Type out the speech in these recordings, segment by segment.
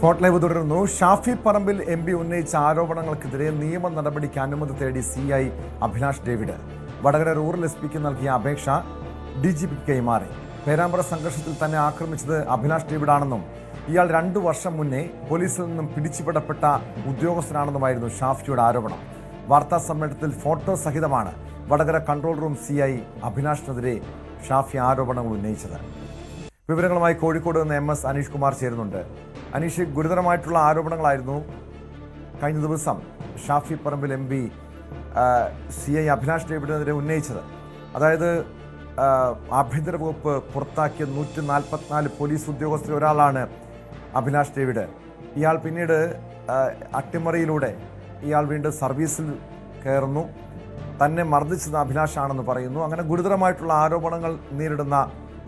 Spot live തുടരുന്നു. Shafi Parambil MP ഉന്നയിച്ച ആരോപണങ്ങൾക്കെതിരെ നിയമ നടപടിക്ക് അനുമതി തേടി CI Abhilash David Vadakara rural SP നൽകിയ അപേക്ഷ DGP കൈമാറി. പേരാമ്പ്ര സംഘർഷത്തിൽ തന്നെ ആക്രമിച്ചത് അഭിലാഷ് ഡേവിഡാണെന്നും ഇയാൾ 2 വർഷം മുന്നേ പോലീസിൽ നിന്നും പിടിച്ചുവിടപ്പെട്ട ഉദ്യോഗസ്ഥനാണെന്നുമായിരുന്നു ഷാഫിയുടെ ആരോപണം. വാർത്താ സമ്മേളനത്തിൽ ഫോട്ടോ സഹിതമാണ് വടകര കൺട്രോൾ റൂം CI അഭിലാഷിനെതിരെ ഷാഫി ആരോപണങ്ങൾ ഉന്നയിച്ചത്. വിവരങ്ങളുമായി കോഴിക്കോട് നിന്ന് MS അനീഷ് കുമാർ ചേരുന്നുണ്ട്. അനീഷ്, ഗുരുതരമായിട്ടുള്ള ആരോപണങ്ങളായിരുന്നു കഴിഞ്ഞ ദിവസം ഷാഫി പറമ്പിൽ MP CI അഭിലാഷ് ഡേവിഡിനെതിരെ ഉന്നയിച്ചത്. അതായത് ആഭ്യന്തര വകുപ്പ് പുറത്താക്കിയ 144 പോലീസ് ഉദ്യോഗസ്ഥരിൽ ഒരാളാണ് അഭിലാഷ് ഡേവിഡ്. ഇയാൾ പിന്നീട് അട്ടിമറിയിലൂടെ ഇയാൾ വീണ്ടും സർവീസിൽ കയറുന്നു. തന്നെ മർദ്ദിച്ചത് അഭിലാഷാണെന്ന് പറയുന്നു. അങ്ങനെ ഗുരുതരമായിട്ടുള്ള ആരോപണങ്ങൾ നേരിടുന്ന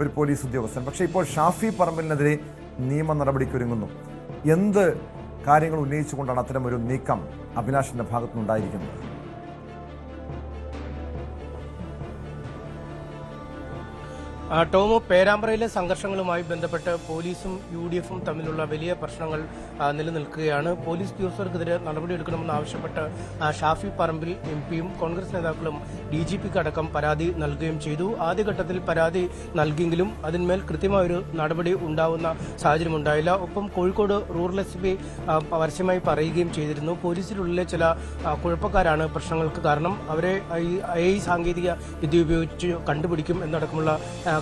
ഒരു പോലീസ് ഉദ്യോഗസ്ഥൻ. പക്ഷേ ഇപ്പോൾ ഷാഫി പറമ്പിലിനെതിരെ നിയമ നടപടിക്കൊരുങ്ങുന്നു. എന്ത് കാര്യങ്ങൾ ഉന്നയിച്ചുകൊണ്ടാണ് അത്തരമൊരു നീക്കം അഭിലാഷിന്റെ ഭാഗത്തുനിന്നുണ്ടായിരിക്കുന്നത്? ടോമോ, പേരാമ്പ്രയിലെ സംഘർഷങ്ങളുമായി ബന്ധപ്പെട്ട് പോലീസും UDF-ഉം തമ്മിലുള്ള വലിയ പ്രശ്നങ്ങൾ നിലനിൽക്കുകയാണ്. പോലീസ് ഉദ്യോഗസ്ഥർക്കെതിരെ നടപടിയെടുക്കണമെന്ന് ആവശ്യപ്പെട്ട് ഷാഫി പറമ്പിൽ MP-യും കോൺഗ്രസ് നേതാക്കളും DGP-ക്ക് അടക്കം പരാതി നൽകുകയും ചെയ്തു. ആദ്യഘട്ടത്തിൽ പരാതി നൽകിയെങ്കിലും അതിന്മേൽ കൃത്യമായൊരു നടപടി ഉണ്ടാവുന്ന സാഹചര്യമുണ്ടായില്ല. ഒപ്പം കോഴിക്കോട് റൂറൽ SP പരസ്യമായി പറയുകയും ചെയ്തിരുന്നു, പോലീസിനുള്ളിലെ ചില കുഴപ്പക്കാരാണ് പ്രശ്നങ്ങൾക്ക് കാരണം, അവരെ AI സാങ്കേതിക വിദ്യ ഉപയോഗിച്ച് കണ്ടുപിടിക്കും എന്നടക്കമുള്ള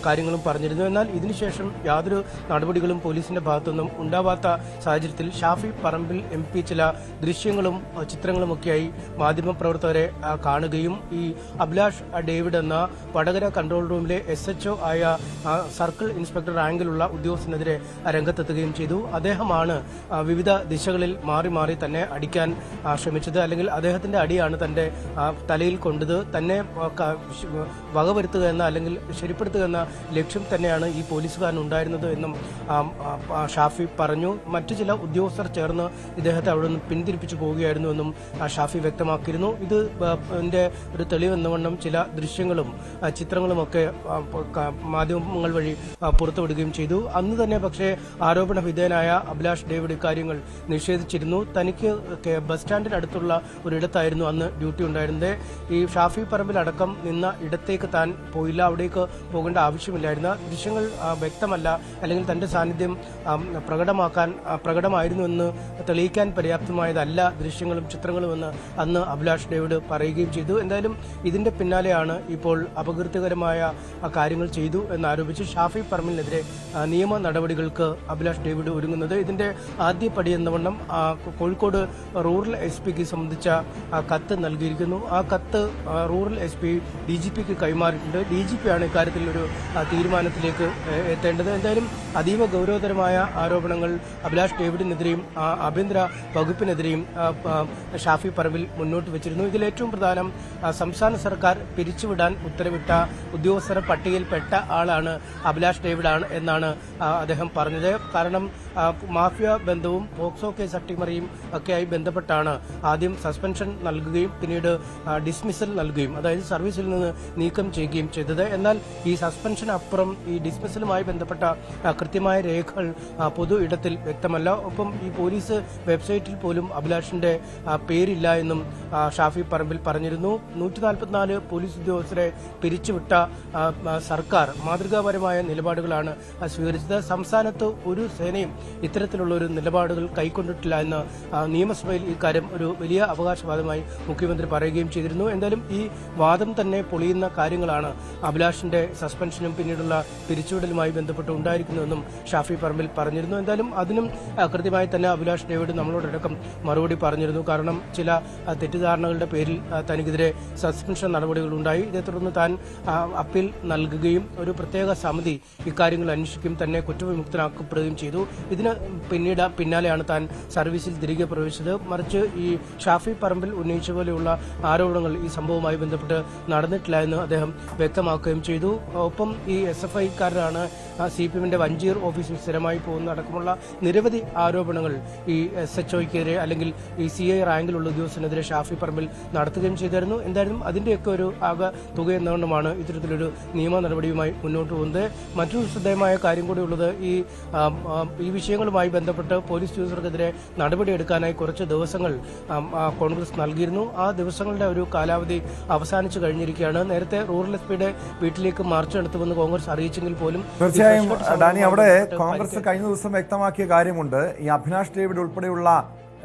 കാര്യങ്ങളും പറഞ്ഞിരുന്നു. എന്നാൽ ഇതിനുശേഷം യാതൊരു നടപടികളും പോലീസിന്റെ ഭാഗത്തുനിന്നും ഉണ്ടാവാത്ത സാഹചര്യത്തിൽ ഷാഫി പറമ്പിൽ MP ചില ദൃശ്യങ്ങളും ചിത്രങ്ങളുമൊക്കെയായി മാധ്യമപ്രവർത്തകരെ കാണുകയും ഈ അഭിലാഷ് ഡേവിഡ് എന്ന വടകര കൺട്രോൾ റൂമിലെ SHO ആയ സർക്കിൾ ഇൻസ്പെക്ടർ റാങ്കിലുള്ള ഉദ്യോഗസ്ഥനെതിരെ രംഗത്തെത്തുകയും ചെയ്തു. അദ്ദേഹമാണ് വിവിധ ദിശകളിൽ മാറി മാറി തന്നെ അടിക്കാൻ ശ്രമിച്ചത്, അല്ലെങ്കിൽ അദ്ദേഹത്തിന്റെ അടിയാണ് തന്റെ തലയിൽ കൊണ്ടത്, തന്നെ വകവരുത്തുക എന്ന അല്ലെങ്കിൽ ശരിപ്പെടുത്തുക എന്ന ലക്ഷ്യം തന്നെയാണ് ഈ പോലീസുകാരൻ ഉണ്ടായിരുന്നത് എന്നും ഷാഫി പറഞ്ഞു. മറ്റു ചില ഉദ്യോഗസ്ഥർ ചേർന്ന് ഇദ്ദേഹത്തെ അവിടെ നിന്ന് പിന്തിരിപ്പിച്ചു പോവുകയായിരുന്നുവെന്നും ഷാഫി വ്യക്തമാക്കിയിരുന്നു. ഇതിന്റെ ഒരു തെളിവെന്നവണ്ണം ചില ദൃശ്യങ്ങളും ചിത്രങ്ങളുമൊക്കെ മാധ്യമങ്ങൾ വഴി പുറത്തുവിടുകയും ചെയ്തു. അന്ന് തന്നെ പക്ഷേ ആരോപണ വിധേയനായ അഭിലാഷ് ഡേവിഡ് ഇക്കാര്യങ്ങൾ നിഷേധിച്ചിരുന്നു. തനിക്ക് ബസ് സ്റ്റാൻഡിനടുത്തുള്ള ഒരിടത്തായിരുന്നു അന്ന് ഡ്യൂട്ടി ഉണ്ടായിരുന്നത്. ഈ ഷാഫി പറമ്പിൽ അടക്കം നിന്ന ഇടത്തേക്ക് താൻ പോയില്ല, അവിടേക്ക് പോകേണ്ട ആവശ്യമില്ലായിരുന്ന ദൃശ്യങ്ങൾ വ്യക്തമല്ല, അല്ലെങ്കിൽ തന്റെ സാന്നിധ്യം പ്രകടമായിരുന്നുവെന്ന് തെളിയിക്കാൻ പര്യാപ്തമായതല്ല ദൃശ്യങ്ങളും ചിത്രങ്ങളും എന്ന് അന്ന് അഭിലാഷ് ഡേവിഡ് പറയുകയും ചെയ്തു. എന്തായാലും ഇതിന്റെ പിന്നാലെയാണ് ഇപ്പോൾ അപകീർത്തികരമായ കാര്യങ്ങൾ ചെയ്തു എന്നാരോപിച്ച് ഷാഫി പറമ്പിലിനെതിരെ നിയമ നടപടികൾക്ക് അഭിലാഷ് ഡേവിഡ് ഒരുങ്ങുന്നത്. ഇതിന്റെ ആദ്യപടി എന്നവണ്ണം കോഴിക്കോട് റൂറൽ SP-ക്ക് സംബന്ധിച്ച കത്ത് നൽകിയിരിക്കുന്നു. ആ കത്ത് റൂറൽ SP DGP-ക്ക് കൈമാറിയിട്ടുണ്ട്. DGP-ആണ് ഇക്കാര്യത്തിൽ ഒരു തീരുമാനത്തിലേക്ക് എത്തേണ്ടത്. എന്തായാലും അതീവ ഗൗരവതരമായ ആരോപണങ്ങൾ അഭിലാഷ് ഡേവിഡിനെതിരെയും ആഭ്യന്തര വകുപ്പിനെതിരെയും ഷാഫി പറമ്പിൽ മുന്നോട്ട് വെച്ചിരുന്നു. ഇതിലേറ്റവും പ്രധാനം സംസ്ഥാന സർക്കാർ പിരിച്ചുവിടാൻ ഉത്തരവിട്ട ഉദ്യോഗസ്ഥരുടെ പട്ടികയിൽപ്പെട്ട ആളാണ് അഭിലാഷ് ഡേവിഡ് എന്നാണ് അദ്ദേഹം പറഞ്ഞത്. കാരണം മാഫിയ ബന്ധവും പോക്സോ കേസ് അട്ടിമറിയും ഒക്കെയായി ബന്ധപ്പെട്ടാണ് ആദ്യം സസ്പെൻഷൻ നൽകുകയും പിന്നീട് ഡിസ്മിസൽ നൽകുകയും, അതായത് സർവീസിൽ നിന്ന് നീക്കം ചെയ്യുകയും ചെയ്തത്. എന്നാൽ ഈ സസ്പെൻഷനപ്പുറം ഈ ഡിസ്മിസലുമായി ബന്ധപ്പെട്ട കൃത്യമായ രേഖകൾ പൊതു ഇടത്തിൽ വ്യക്തമല്ല. ഒപ്പം ഈ പോലീസ് വെബ്സൈറ്റിൽ പോലും അഭിലാഷിന്റെ പേരില്ല എന്നും ഷാഫി പറമ്പിൽ പറഞ്ഞിരുന്നു. 144 പോലീസ് ഉദ്യോഗസ്ഥരെ പിരിച്ചുവിട്ട സർക്കാർ മാതൃകാപരമായ നിലപാടുകളാണ് സ്വീകരിച്ചത്. സംസ്ഥാനത്ത് ഒരു സേനയും ഇത്തരത്തിലുള്ള ഒരു നിലപാടുകൾ കൈക്കൊണ്ടിട്ടില്ല എന്ന് നിയമസഭയിൽ ഇക്കാര്യം ഒരു വലിയ അവകാശവാദമായി മുഖ്യമന്ത്രി പറയുകയും ചെയ്തിരുന്നു. എന്തായാലും ഈ വാദം തന്നെ പൊളിയുന്ന കാര്യങ്ങളാണ് അഭിലാഷിന്റെ സസ്പെൻഷനും പിന്നീടുള്ള പിരിച്ചുവിടലുമായി ബന്ധപ്പെട്ട് ഉണ്ടായിരിക്കുന്നുവെന്നും ഷാഫി പറമ്പിൽ പറഞ്ഞിരുന്നു. എന്തായാലും അതിനും കൃത്യമായി തന്നെ അഭിലാഷ് ഡേവിഡ് നമ്മളോടടക്കം മറുപടി പറഞ്ഞിരുന്നു. കാരണം ചില തെറ്റിദ്ധാരണകളുടെ പേരിൽ തനിക്കെതിരെ സസ്പെൻഷൻ നടപടികൾ ഉണ്ടായി. ഇതേ തുടർന്ന് താൻ അപ്പീൽ നൽകുകയും ഒരു പ്രത്യേക സമിതി ഇക്കാര്യങ്ങൾ അന്വേഷിക്കുകയും തന്നെ കുറ്റവിമുക്തനാക്കപ്പെടുകയും ചെയ്തു. ഇതിന് പിന്നാലെയാണ് താൻ സർവീസിൽ തിരികെ പ്രവേശിച്ചത്. മറിച്ച് ഈ ഷാഫി പറമ്പിൽ ഉന്നയിച്ച പോലെയുള്ള ആരോപണങ്ങൾ ഈ സംഭവവുമായി ബന്ധപ്പെട്ട് നടന്നിട്ടില്ല എന്ന് അദ്ദേഹം വ്യക്തമാക്കുകയും ചെയ്തു. ഒപ്പം ഈ SFIക്കാരനാണ് CPM-ന്റെ വഞ്ചിയൂർ ഓഫീസിൽ സ്ഥിരമായി പോകുന്ന അടക്കമുള്ള നിരവധി ആരോപണങ്ങൾ ഈ SHOയ്ക്കെതിരെ അല്ലെങ്കിൽ ഈ CI റാങ്കിലുള്ള ഉദ്യോഗസ്ഥനെതിരെ ഷാഫി പറമ്പിൽ നടത്തുകയും ചെയ്തിരുന്നു. എന്തായാലും അതിൻ്റെയൊക്കെ ഒരു ആകെ തുക എന്നുകൊണ്ടുമാണ് ഇത്തരത്തിലൊരു നിയമ നടപടിയുമായി മുന്നോട്ട് പോകുന്നത്. മറ്റൊരു ശ്രദ്ധേയമായ കാര്യം കൂടി ഉള്ളത് ഈ വിഷയങ്ങളുമായി ബന്ധപ്പെട്ട് പോലീസ് ഉദ്യോഗസ്ഥർക്കെതിരെ നടപടിയെടുക്കാനായി കുറച്ച് ദിവസങ്ങൾ കോൺഗ്രസ് നൽകിയിരുന്നു. ആ ദിവസങ്ങളുടെ ഒരു കാലാവധി അവസാനിച്ചു കഴിഞ്ഞിരിക്കുകയാണ്. നേരത്തെ റൂറൽ SP-യുടെ വീട്ടിലേക്ക് മാർച്ച് നടത്തുമെന്ന് കോൺഗ്രസ് അറിയിച്ചെങ്കിൽ പോലും തീർച്ചയായും ഡാനി, അവിടെ കോൺഗ്രസ് കഴിഞ്ഞ ദിവസം വ്യക്തമാക്കിയ കാര്യമുണ്ട്. ഈ അഭിലാഷ് ഡേവിഡ് ഉൾപ്പെടെയുള്ള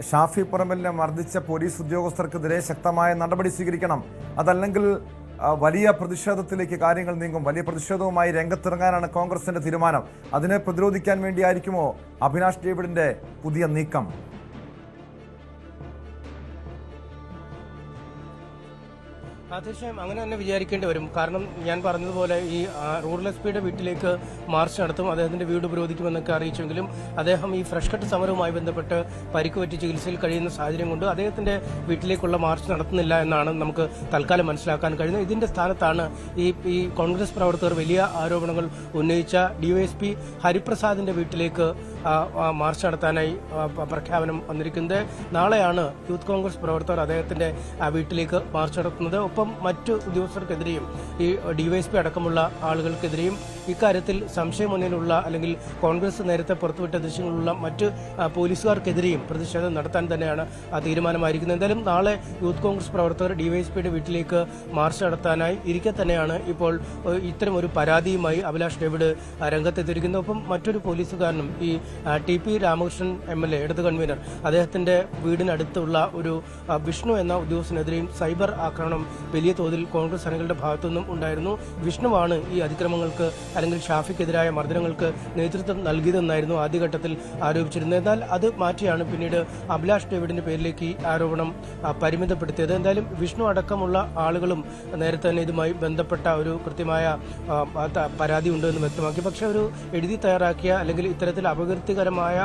ഷാഫി പറമ്പലിനെ മർദ്ദിച്ച പോലീസ് ഉദ്യോഗസ്ഥർക്കെതിരെ ശക്തമായ നടപടി സ്വീകരിക്കണം. അതല്ലെങ്കിൽ വലിയ പ്രതിഷേധത്തിലേക്ക് കാര്യങ്ങൾ നീങ്ങും. വലിയ പ്രതിഷേധവുമായി രംഗത്തിറങ്ങാനാണ് കോൺഗ്രസിന്റെ തീരുമാനം. അതിനെ പ്രതിരോധിക്കാൻ വേണ്ടിയായിരിക്കുമോ അഭിലാഷ് ഡേവിഡിന്റെ പുതിയ നീക്കം? തീർച്ചയായും അങ്ങനെ തന്നെ വിചാരിക്കേണ്ടി വരും. കാരണം ഞാൻ പറഞ്ഞതുപോലെ ഈ റൂറൽ SP-യുടെ വീട്ടിലേക്ക് മാർച്ച് നടത്തും, അദ്ദേഹത്തിന്റെ വീട് ഉപരോധിക്കുമെന്നൊക്കെ അറിയിച്ചെങ്കിലും അദ്ദേഹം ഈ ഫ്രഷ് കട്ട് സമരവുമായി ബന്ധപ്പെട്ട് പരിക്കുപറ്റി ചികിത്സയിൽ കഴിയുന്ന സാഹചര്യം കൊണ്ട് അദ്ദേഹത്തിന്റെ വീട്ടിലേക്കുള്ള മാർച്ച് നടത്തുന്നില്ല എന്നാണ് നമുക്ക് തൽക്കാലം മനസ്സിലാക്കാൻ കഴിയുന്നത്. ഇതിന്റെ സ്ഥാനത്താണ് ഈ കോൺഗ്രസ് പ്രവർത്തകർ വലിയ ആരോപണങ്ങൾ ഉന്നയിച്ച DYSP ഹരിപ്രസാദിന്റെ വീട്ടിലേക്ക് മാർച്ച് നടത്താനായി പ്രഖ്യാപനം വന്നിരിക്കുന്നത്. നാളെയാണ് യൂത്ത് കോൺഗ്രസ് പ്രവർത്തകർ അദ്ദേഹത്തിന്റെ വീട്ടിലേക്ക് മാർച്ച് നടത്തുന്നത്. ഒപ്പം മറ്റു ഉദ്യോഗസ്ഥർക്കെതിരെയും ഈ DYSP അടക്കമുള്ള ആളുകൾക്കെതിരെയും ഇക്കാര്യത്തിൽ സംശയമുന്നിലുള്ള അല്ലെങ്കിൽ കോൺഗ്രസ് നേരത്തെ പുറത്തുവിട്ട ദൃശ്യങ്ങളുള്ള മറ്റ് പോലീസുകാർക്കെതിരെയും പ്രതിഷേധം നടത്താൻ തന്നെയാണ് തീരുമാനമായിരിക്കുന്നത്. എന്തായാലും നാളെ യൂത്ത് കോൺഗ്രസ് പ്രവർത്തകർ DYSP-യുടെ വീട്ടിലേക്ക് മാർച്ച് നടത്താനായി ഇരിക്കെ തന്നെയാണ് ഇപ്പോൾ ഇത്തരം ഒരു പരാതിയുമായി അഭിലാഷ് ഡേവിഡ് രംഗത്തെത്തിയിരിക്കുന്നത്. ഒപ്പം മറ്റൊരു പോലീസുകാരനും ഈ TP രാമകൃഷ്ണൻ MLA ഇടത് കൺവീനർ അദ്ദേഹത്തിന്റെ വീടിനടുത്തുള്ള ഒരു വിഷ്ണു എന്ന ഉദ്യോഗസ്ഥനെതിരെയും സൈബർ ആക്രമണം വലിയ തോതിൽ കോൺഗ്രസ് അണികളുടെ ഭാഗത്തുനിന്നും ഉണ്ടായിരുന്നു. വിഷ്ണുവാണ് ഈ അതിക്രമങ്ങൾക്ക് അല്ലെങ്കിൽ ഷാഫിക്കെതിരായ മർദ്ദനങ്ങൾക്ക് നേതൃത്വം നൽകിയതെന്നായിരുന്നു ആദ്യഘട്ടത്തിൽ ആരോപിച്ചിരുന്നത്. എന്നാൽ അത് മാറ്റിയാണ് പിന്നീട് അഭിലാഷ് ഡേവിഡിന്റെ പേരിലേക്ക് ഈ ആരോപണം പരിമിതപ്പെടുത്തിയത്. എന്തായാലും വിഷ്ണു അടക്കമുള്ള ആളുകളും നേരത്തെ തന്നെ ഇതുമായി ബന്ധപ്പെട്ട ഒരു കൃത്യമായ പരാതി ഉണ്ടെന്ന് വ്യക്തമാക്കി. പക്ഷേ ഒരു എഴുതി തയ്യാറാക്കിയ അല്ലെങ്കിൽ ഇത്തരത്തിൽ അപകീർത്തികരമായ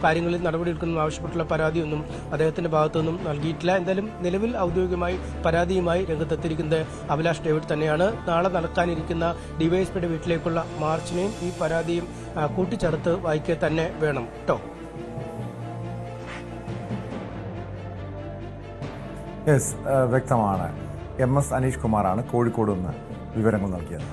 കാര്യങ്ങളിൽ നടപടിയെടുക്കുന്ന ആവശ്യപ്പെട്ടുള്ള പരാതിയൊന്നും അദ്ദേഹത്തിന്റെ ഭാഗത്തുനിന്നും നൽകിയിട്ടില്ല. എന്തായാലും നിലവിൽ ഔദ്യോഗികമായി പരാതിയുമായി രംഗത്തെത്തിയിരിക്കുന്നത് അഭിലാഷ് ഡേവിഡ് തന്നെയാണ്. നാളെ നടക്കാനിരിക്കുന്ന DYSP-യുടെ വീട്ടിലേക്കുള്ള മാർച്ചിനെയും ഈ പരാതിയും കൂട്ടിച്ചേർത്ത് വായിക്കുക തന്നെ വേണം കേട്ടോ. വ്യക്തമാണ്. MS അനീഷ് കുമാറാണ് കോഴിക്കോട് നിന്ന് വിവരങ്ങൾ നൽകിയത്.